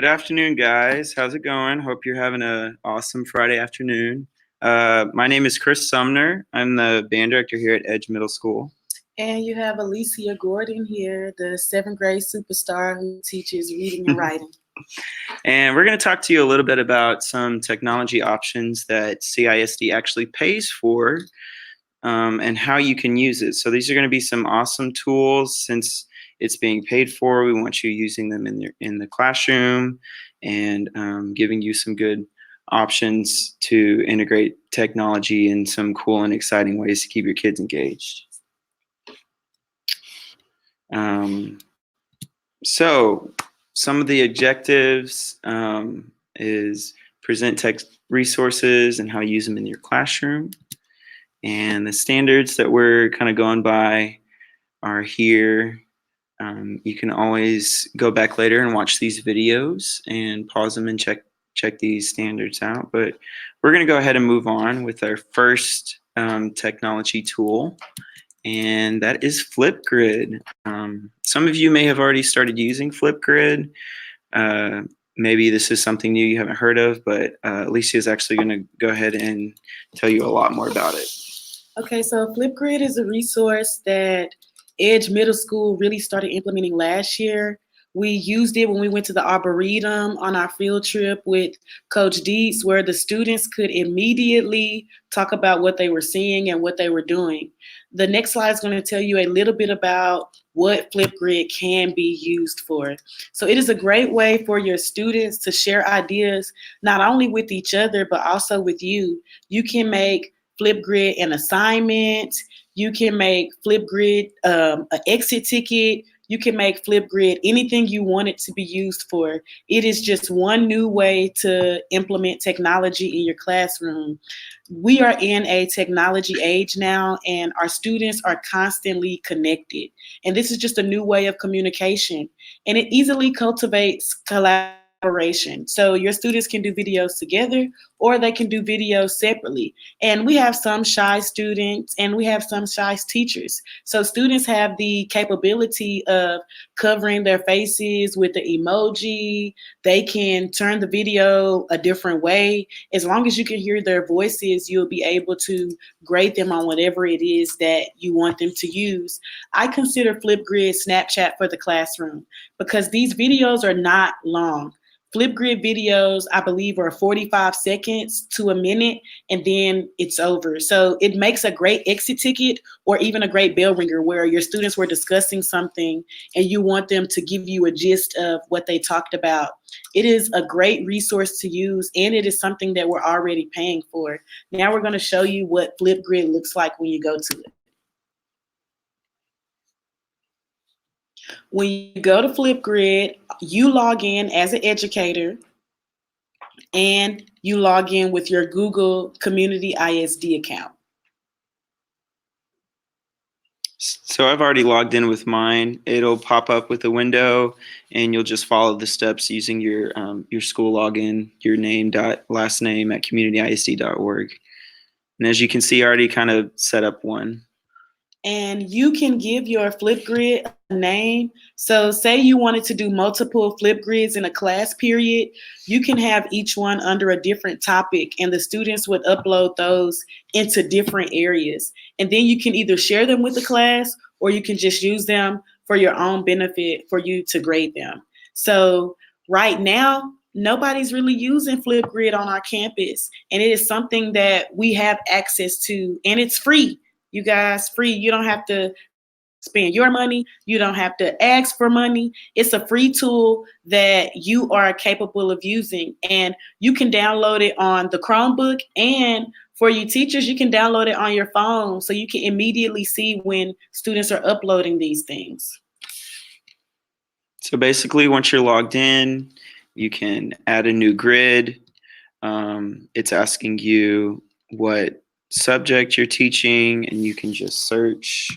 Good afternoon, guys. How's it going? Hope you're having an awesome Friday afternoon. My name is Chris Sumner. I'm the band director here at Edge Middle School. And you have Alicia Gordon here, the 7th grade superstar who teaches reading and writing. And we're going to talk to you a little bit about some technology options that CISD actually pays for and how you can use it. So these are going to be some awesome tools. Since it's being paid for, we want you using them in the classroom and giving you some good options to integrate technology in some cool and exciting ways to keep your kids engaged. So some of the objectives is present text resources and how to use them in your classroom. And the standards that we're kind of going by are here. You can always go back later and watch these videos and pause them and check these standards out. But we're going to go ahead and move on with our first technology tool, and that is Flipgrid. Some of you may have already started using Flipgrid. Maybe this is something new you haven't heard of, but Alicia is actually going to go ahead and tell you a lot more about it. Okay, so Flipgrid is a resource that Edge Middle School really started implementing last year. We used it when we went to the Arboretum on our field trip with Coach Dietz, where the students could immediately talk about what they were seeing and what they were doing. The next slide is going to tell you a little bit about what Flipgrid can be used for. So it is a great way for your students to share ideas, not only with each other, but also with you. You can make Flipgrid an assignment. You can make Flipgrid an exit ticket. You can make Flipgrid anything you want it to be used for. It is just one new way to implement technology in your classroom. We are in a technology age now, and our students are constantly connected. And this is just a new way of communication. And it easily cultivates collaboration. So your students can do videos together, or they can do videos separately. And we have some shy students and we have some shy teachers. So students have the capability of covering their faces with the emoji. They can turn the video a different way. As long as you can hear their voices, you'll be able to grade them on whatever it is that you want them to use. I consider Flipgrid Snapchat for the classroom because these videos are not long. Flipgrid videos, I believe, are 45 seconds to a minute, and then it's over. So it makes a great exit ticket or even a great bell ringer where your students were discussing something and you want them to give you a gist of what they talked about. It is a great resource to use, and it is something that we're already paying for. Now we're going to show you what Flipgrid looks like when you go to it. When you go to Flipgrid, you log in as an educator and you log in with your Google Community ISD account. So I've already logged in with mine. It'll pop up with a window and you'll just follow the steps using your school login, your name, last name at communityisd.org. And as you can see, I already kind of set up one. And you can give your Flipgrid a name. So say you wanted to do multiple Flipgrids in a class period, you can have each one under a different topic, and the students would upload those into different areas. And then you can either share them with the class or you can just use them for your own benefit for you to grade them. So right now, nobody's really using Flipgrid on our campus, and it is something that we have access to, and it's free. You guys, free. You don't have to spend your money. You don't have to ask for money. It's a free tool that you are capable of using, and you can download it on the Chromebook, and for you teachers, you can download it on your phone so you can immediately see when students are uploading these things. So basically, once you're logged in, you can add a new grid. It's asking you what subject you're teaching, and you can just search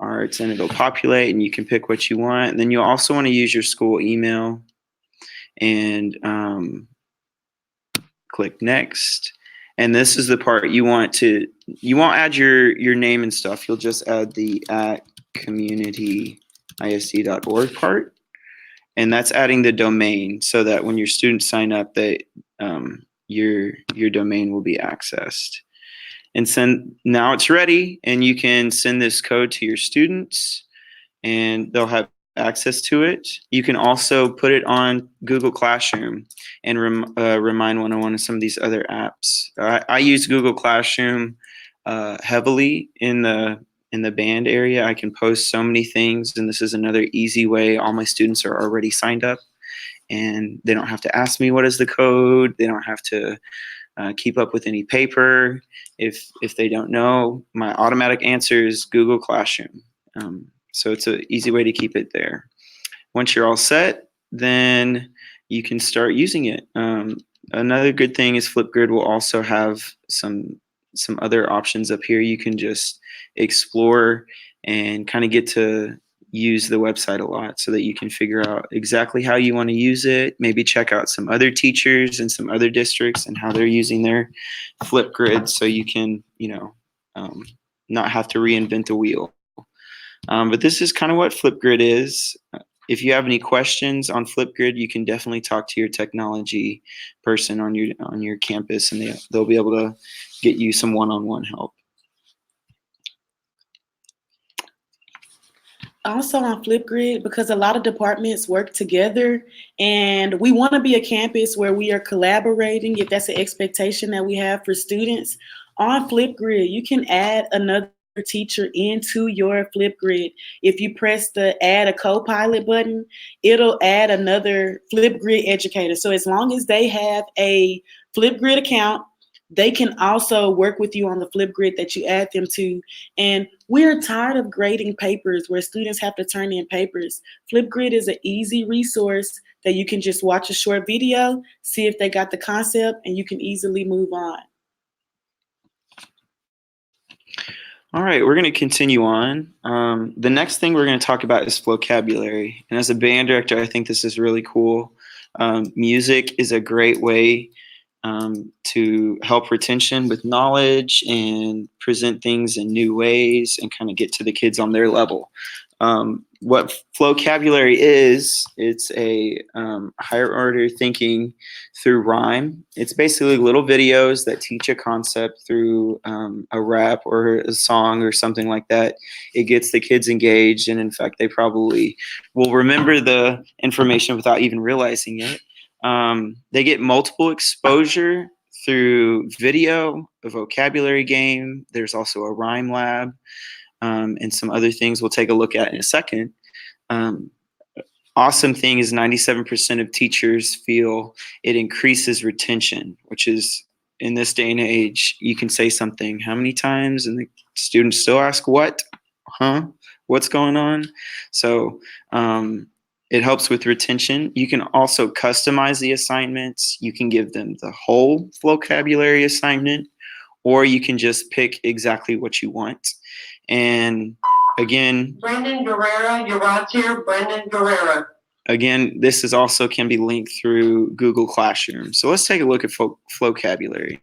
arts and it'll populate, and you can pick what you want. And then you also want to use your school email and click next. And this is the part you won't add your name and stuff. You'll just add the @communityisd.org part. and that's adding the domain so that when your students sign up, that your domain will be accessed. And now it's ready, and you can send this code to your students, and they'll have access to it. You can also put it on Google Classroom and Remind 101 and some of these other apps. I use Google Classroom heavily in the band area. I can post so many things, and this is another easy way. All my students are already signed up, and they don't have to ask me what is the code. They don't have to keep up with any paper. If they don't know, my automatic answer is Google Classroom. So it's an easy way to keep it there. Once you're all set, then you can start using it. Another good thing is Flipgrid will also have some other options up here. You can just explore and kind of get to use the website a lot so that you can figure out exactly how you want to use it. Maybe check out some other teachers in some other districts and how they're using their Flipgrid, so you can, not have to reinvent the wheel. But this is kind of what Flipgrid is. If you have any questions on Flipgrid, you can definitely talk to your technology person on your campus, and they'll be able to get you some one-on-one help. Also on Flipgrid, because a lot of departments work together, and we want to be a campus where we are collaborating, if that's an expectation that we have for students. On Flipgrid, you can add another teacher into your Flipgrid. If you press the add a co-pilot button, it'll add another Flipgrid educator. So as long as they have a Flipgrid account, they can also work with you on the Flipgrid that you add them to. And we're tired of grading papers where students have to turn in papers. Flipgrid is an easy resource that you can just watch a short video, see if they got the concept, and you can easily move on. All right, we're going to continue on. The next thing we're going to talk about is vocabulary. And as a band director, I think this is really cool. Music is a great way to help retention with knowledge and present things in new ways and kind of get to the kids on their level. What vocabulary is, it's a higher order thinking through rhyme. It's basically little videos that teach a concept through a rap or a song or something like that. It gets the kids engaged, and in fact, they probably will remember the information without even realizing it. They get multiple exposure through video, a vocabulary game. There's also a rhyme lab, and some other things we'll take a look at in a second. Awesome thing is 97% of teachers feel it increases retention, which is, in this day and age, you can say something how many times and the students still ask what, what's going on? So it helps with retention. You can also customize the assignments. You can give them the whole vocabulary assignment, or you can just pick exactly what you want. And again, Brendan Guerrera, you're out here, Brendan Guerrera. Again, this is also can be linked through Google Classroom. So let's take a look at vocabulary.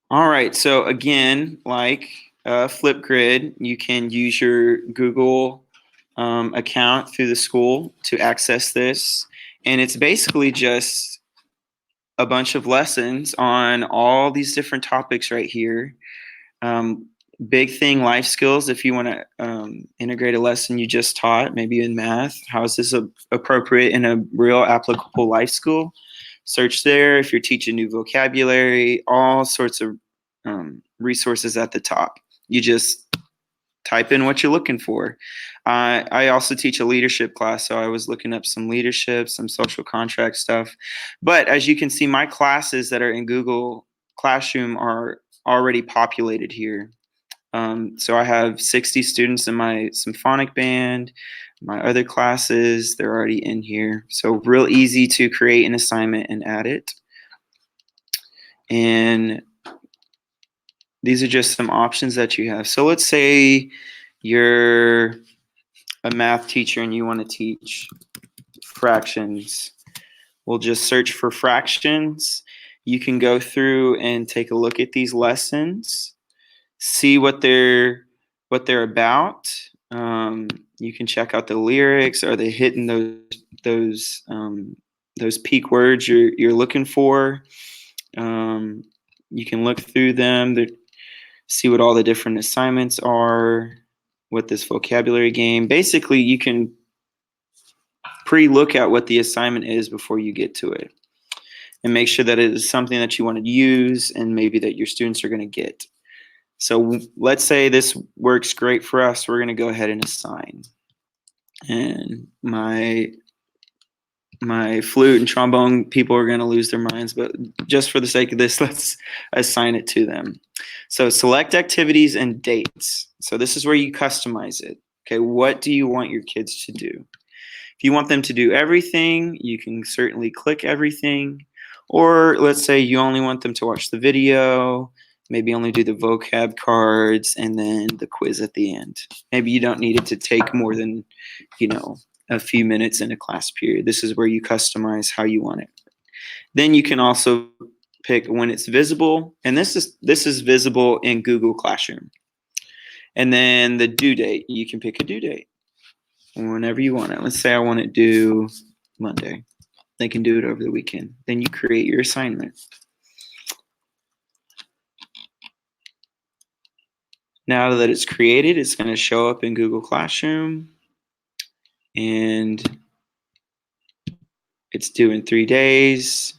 All right, so again, like Flipgrid, you can use your Google account through the school to access this. And it's basically just a bunch of lessons on all these different topics right here. Big thing, life skills. If you want to integrate a lesson you just taught, maybe in math, how is this appropriate in a real applicable life skill? Search there. If you're teaching new vocabulary, all sorts of resources at the top. You just type in what you're looking for. I also teach a leadership class, so I was looking up some leadership, some social contract stuff. But as you can see, my classes that are in Google Classroom are already populated here. So I have 60 students in my symphonic band. My other classes, they're already in here. So real easy to create an assignment and add it. And these are just some options that you have. So let's say you're a math teacher and you want to teach fractions. We'll just search for fractions. You can go through and take a look at these lessons. see what they're about. You can check out the lyrics. Are they hitting those peak words you're looking for? You can look through them, see what all the different assignments are, what this vocabulary game. Basically, you can pre-look at what the assignment is before you get to it, and make sure that it is something that you want to use and maybe that your students are going to get. So let's say this works great for us. We're going to go ahead and assign. And my flute and trombone people are going to lose their minds, but just for the sake of this, let's assign it to them. So select activities and dates. So this is where you customize it. Okay, what do you want your kids to do? If you want them to do everything, you can certainly click everything. Or let's say you only want them to watch the video, maybe only do the vocab cards and then the quiz at the end. Maybe you don't need it to take more than, a few minutes in a class period. This is where you customize how you want it. Then you can also pick when it's visible, and this is visible in Google Classroom. And then the due date, you can pick a due date whenever you want it. Let's say I want it due Monday. They can do it over the weekend. Then you create your assignment. Now that it's created, it's going to show up in Google Classroom, and it's due in 3 days.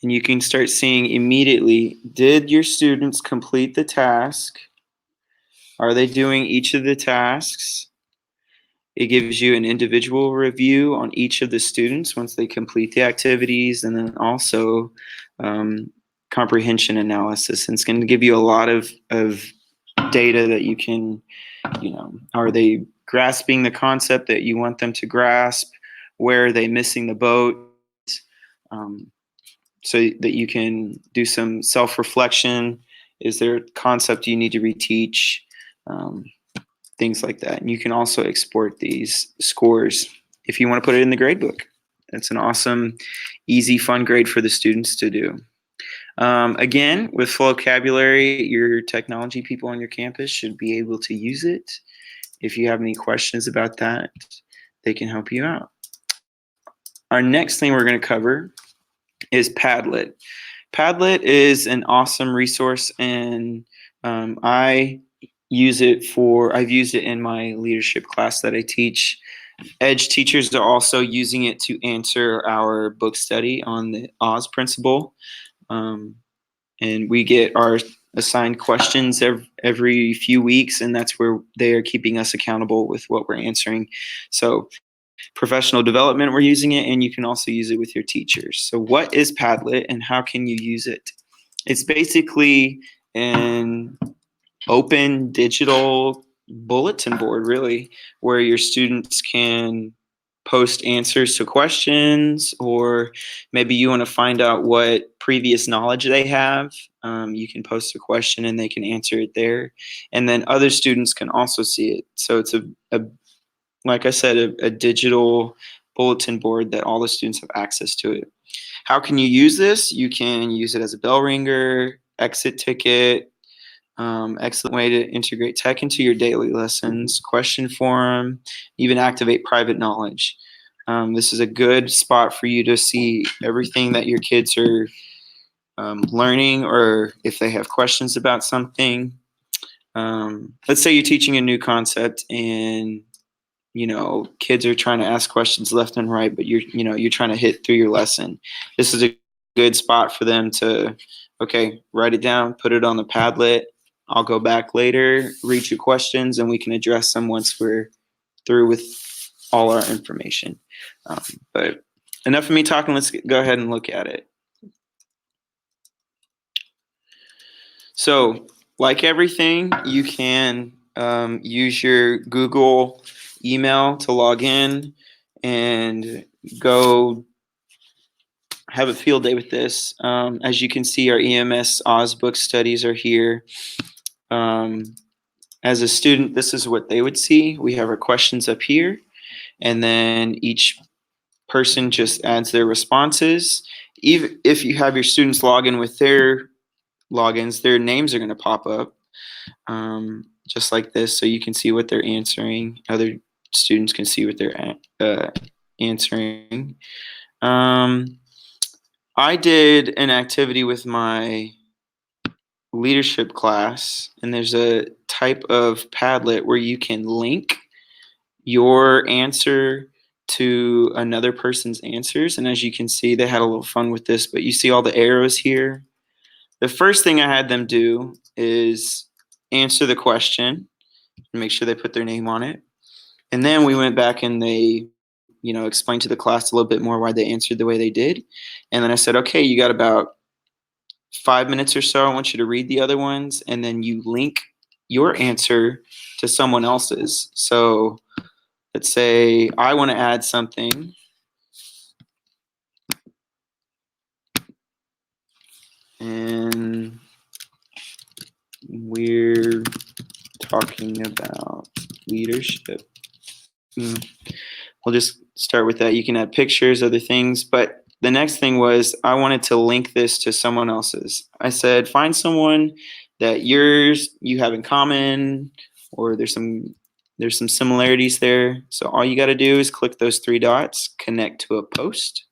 And you can start seeing immediately, did your students complete the task? Are they doing each of the tasks? It gives you an individual review on each of the students once they complete the activities, and then also comprehension analysis. And it's going to give you a lot of data that you can, are they grasping the concept that you want them to grasp? Where are they missing the boat? So that you can do some self-reflection. Is there a concept you need to reteach? Things like that. And you can also export these scores if you want to put it in the gradebook. It's an awesome, easy, fun grade for the students to do. Again, with vocabulary, your technology people on your campus should be able to use it. If you have any questions about that, they can help you out. Our next thing we're going to cover is Padlet. Padlet is an awesome resource, and I've used it in my leadership class that I teach. Edge teachers are also using it to answer our book study on the Oz principle. And we get our assigned questions every few weeks, and that's where they are keeping us accountable with what we're answering. So professional development, we're using it, and you can also use it with your teachers. So what is Padlet and how can you use it? It's basically an open digital bulletin board, really, where your students can post answers to questions, or maybe you want to find out what previous knowledge they have. You can post a question and they can answer it there. And then other students can also see it. So it's like I said, a digital bulletin board that all the students have access to it. How can you use this? You can use it as a bell ringer, exit ticket. Excellent way to integrate tech into your daily lessons, question forum, even activate private knowledge. This is a good spot for you to see everything that your kids are learning, or if they have questions about something. Let's say you're teaching a new concept and kids are trying to ask questions left and right, but you're trying to hit through your lesson. This is a good spot for them to, write it down, put it on the Padlet. I'll go back later, read your questions, and we can address them once we're through with all our information. But enough of me talking. Let's go ahead and look at it. So, like everything, you can use your Google email to log in and go have a field day with this. As you can see, our EMS Oz book studies are here. As a student, this is what they would see. We have our questions up here, and then each person just adds their responses. Even if you have your students log in with their logins, their names are going to pop up. just like this, so you can see what they're answering. Other students can see what they're answering. I did an activity with my leadership class, and there's a type of Padlet where you can link your answer to another person's answers. And as you can see, they had a little fun with this, but you see all the arrows here. The first thing I had them do is answer the question and make sure they put their name on it. And then we went back and they, explained to the class a little bit more why they answered the way they did. And then I said, okay, you got about 5 minutes or so. I want you to read the other ones, and then you link your answer to someone else's. So let's say I want to add something. And we're talking about leadership. We'll just start with that. You can add pictures, other things, but the next thing was I wanted to link this to someone else's. I said, find someone that you have in common, or there's some similarities there. So all you got to do is click those 3 dots, connect to a post,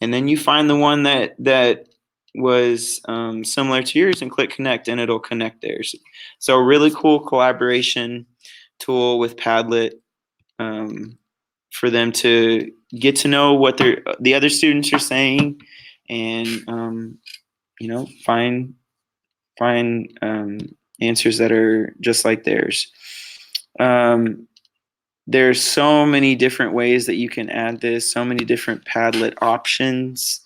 and then you find the one that was similar to yours and click connect, and it'll connect theirs. So a really cool collaboration tool with Padlet, for them to get to know what the other students are saying, and find answers that are just like theirs. There's so many different ways that you can add this, so many different Padlet options,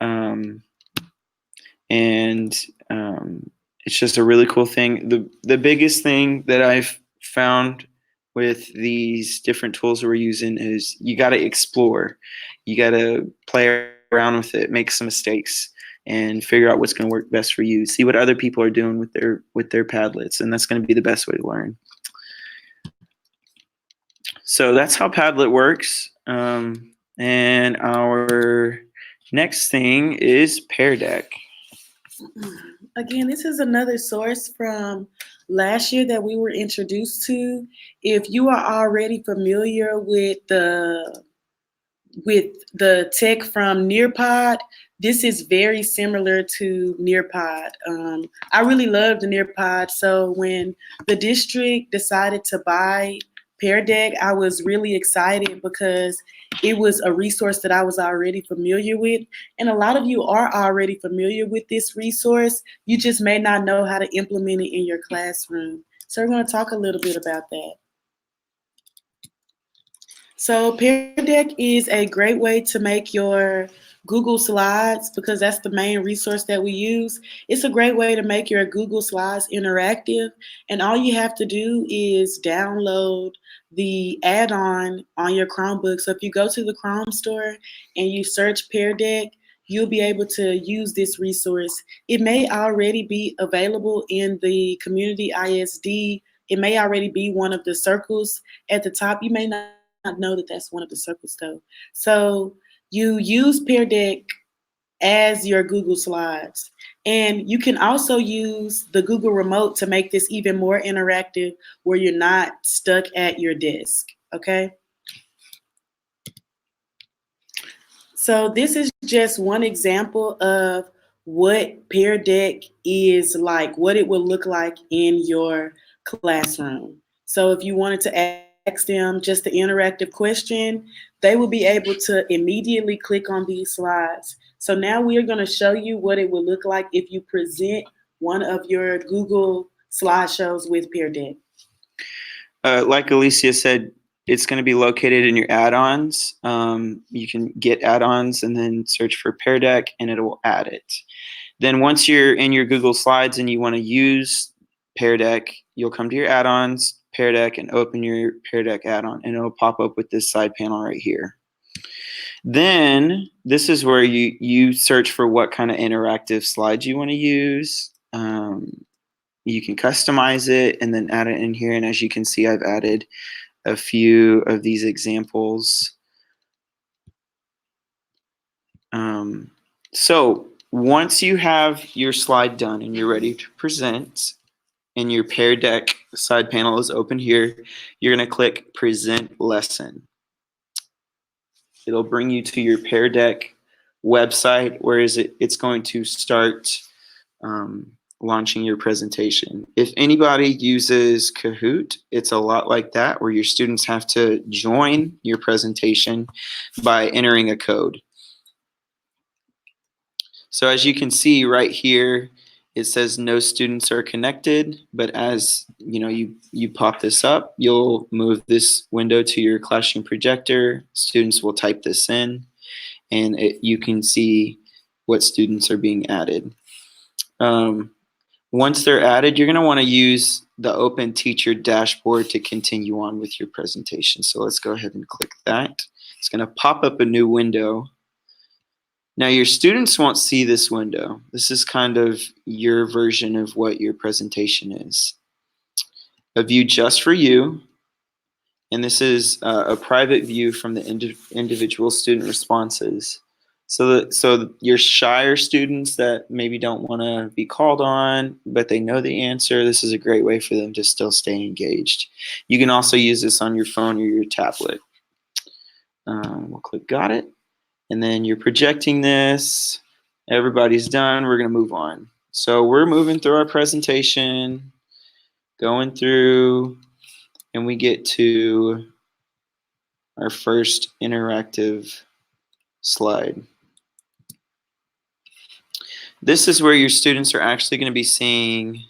and it's just a really cool thing. The biggest thing that I've found with these different tools we're using is you got to explore. You got to play around with it, make some mistakes, and figure out what's going to work best for you. See what other people are doing with their Padlets, and that's going to be the best way to learn. So that's how Padlet works. And our next thing is Pear Deck. Again, this is another source from last year that we were introduced to. If you are already familiar with the tech from Nearpod, this is very similar to Nearpod. I really love the Nearpod. So when the district decided to buy Pear Deck, I was really excited because it was a resource that I was already familiar with. And a lot of you are already familiar with this resource. You just may not know how to implement it in your classroom. So we're going to talk a little bit about that. So Pear Deck is a great way to make your Google Slides, because that's the main resource that we use. It's a great way to make your Google Slides interactive, and all you have to do is download the add-on on your Chromebook. So if you go to the Chrome store and you search Pear Deck, you'll be able to use this resource. It may already be available in the community ISD. It may already be one of the circles at the top. You may not know that that's one of the circles though. So you use Pear Deck as your Google Slides. And you can also use the Google Remote to make this even more interactive where you're not stuck at your desk, okay? So this is just one example of what Pear Deck is like, what it will look like in your classroom. So if you wanted to ask them just an interactive question, they will be able to immediately click on these slides. So now we are going to show you what it will look like if you present one of your Google slideshows with Pear Deck. Like Alicia said, it's going to be located in your add-ons. You can get add-ons and then search for Pear Deck, and it will add it. Then once you're in your Google Slides and you want to use Pear Deck, you'll come to your add-ons, Pear Deck, and open your Pear Deck add-on, and it'll pop up with this side panel right here. Then this is where you search for what kind of interactive slides you want to use. You can customize it and then add it in here. And as you can see, I've added a few of these examples. So once you have your slide done and you're ready to present, and your Pear Deck side panel is open here, you're going to click Present Lesson. It'll bring you to your Pear Deck website, where it's going to start launching your presentation. If anybody uses Kahoot, it's a lot like that, where your students have to join your presentation by entering a code. So as you can see right here, it says no students are connected, but as you pop this up, you'll move this window to your classroom projector. Students will type this in, and you can see what students are being added. Once they're added, you're going to want to use the Open Teacher dashboard to continue on with your presentation. So let's go ahead and click that. It's going to pop up a new window. Now your students won't see this window. This is kind of your version of what your presentation is. A view just for you, and this is a private view from the individual student responses. So your shyer students that maybe don't want to be called on, but they know the answer, this is a great way for them to still stay engaged. You can also use this on your phone or your tablet. We'll click Got It. And then you're projecting this. Everybody's done. We're going to move on. So we're moving through our presentation, going through, and we get to our first interactive slide. This is where your students are actually going to be seeing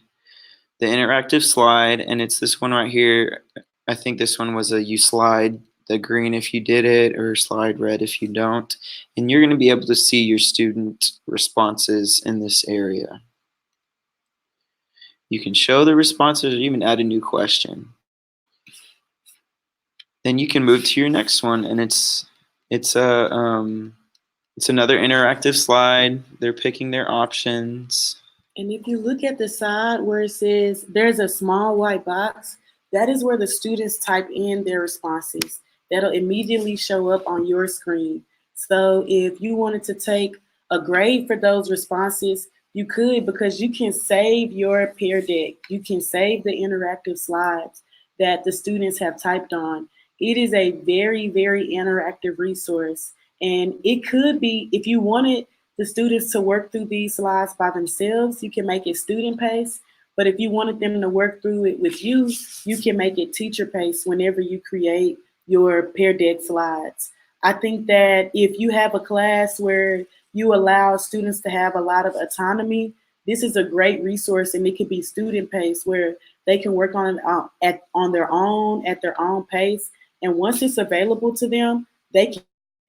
the interactive slide, and it's this one right here. I think this one was you slide the green if you did it, or slide red if you don't. And you're going to be able to see your student responses in this area. You can show the responses or even add a new question. Then you can move to your next one, and it's another interactive slide. They're picking their options. And if you look at the side where it says there's a small white box, that is where the students type in their responses. That'll immediately show up on your screen. So if you wanted to take a grade for those responses, you could, because you can save your Pear Deck. You can save the interactive slides that the students have typed on. It is a very, very interactive resource. And it could be, if you wanted the students to work through these slides by themselves, you can make it student paced. But if you wanted them to work through it with you, you can make it teacher paced whenever you create your Pear Deck slides. I think that if you have a class where you allow students to have a lot of autonomy, this is a great resource, and it could be student paced where they can work on it on their own, at their own pace. And once it's available to them, they can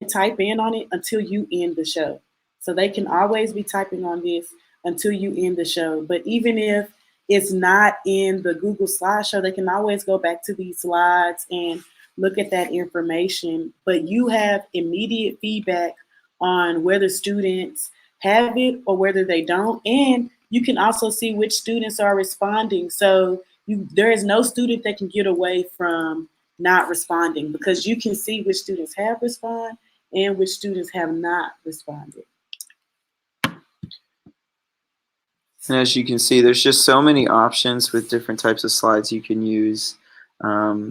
type in on it until you end the show. So they can always be typing on this until you end the show. But even if it's not in the Google slideshow, they can always go back to these slides and look at that information. But you have immediate feedback on whether students have it or whether they don't. And you can also see which students are responding. So there is no student that can get away from not responding, because you can see which students have responded and which students have not responded. And as you can see, there's just so many options with different types of slides you can use. I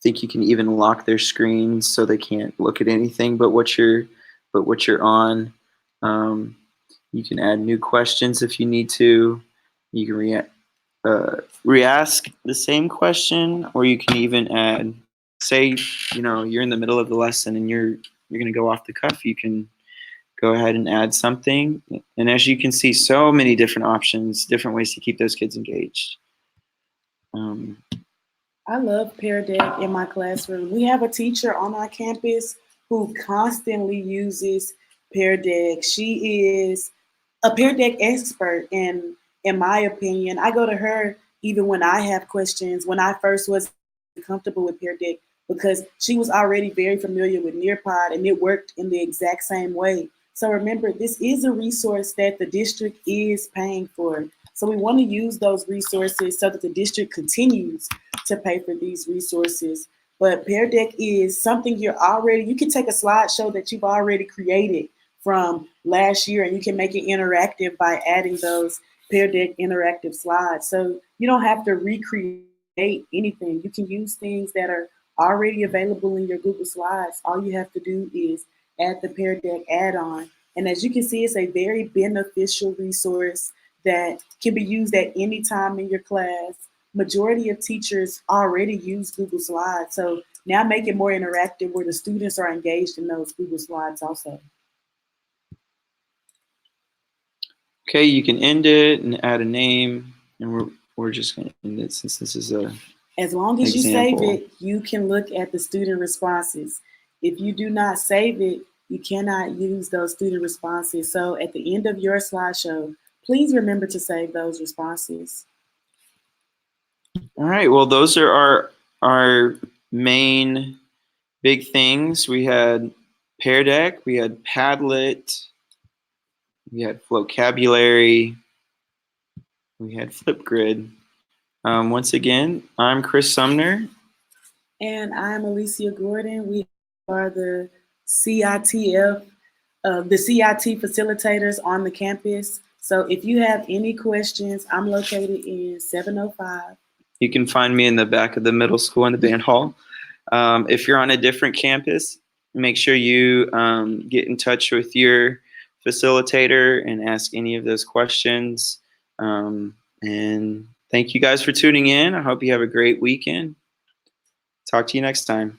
think you can even lock their screens so they can't look at anything but what you're on. You can add new questions if you need to. You can re-ask the same question, or you can even add, say, you're in the middle of the lesson and you're going to go off the cuff. You can go ahead and add something. And as you can see, so many different options, different ways to keep those kids engaged. I love Pear Deck in my classroom. We have a teacher on our campus who constantly uses Pear Deck. She is a Pear Deck expert, and in my opinion, I go to her even when I have questions. When I first was comfortable with Pear Deck, because she was already very familiar with Nearpod, and it worked in the exact same way. So remember, this is a resource that the district is paying for. So we want to use those resources so that the district continues to pay for these resources. But Pear Deck is something you can take a slideshow that you've already created from last year, and you can make it interactive by adding those Pear Deck interactive slides. So you don't have to recreate anything. You can use things that are already available in your Google Slides. All you have to do is add the Pear Deck add-on. And as you can see, it's a very beneficial resource that can be used at any time in your class. Majority of teachers already use Google Slides. So now make it more interactive where the students are engaged in those Google Slides also. Okay, you can end it and add a name, and we're just going to end it since this is a As long as you example. save it, you can look at the student responses. If you do not save it, you cannot use those student responses. So at the end of your slideshow, please remember to save those responses. All right, well, those are our main big things. We had Pear Deck, we had Padlet, we had vocabulary, we had Flipgrid. Once again, I'm Chris Sumner. And I'm Alicia Gordon. We are the CITF, the CIT facilitators on the campus. So if you have any questions, I'm located in 705. You can find me in the back of the middle school in the band hall. If you're on a different campus, make sure you get in touch with your facilitator and ask any of those questions. And thank you guys for tuning in. I hope you have a great weekend. Talk to you next time.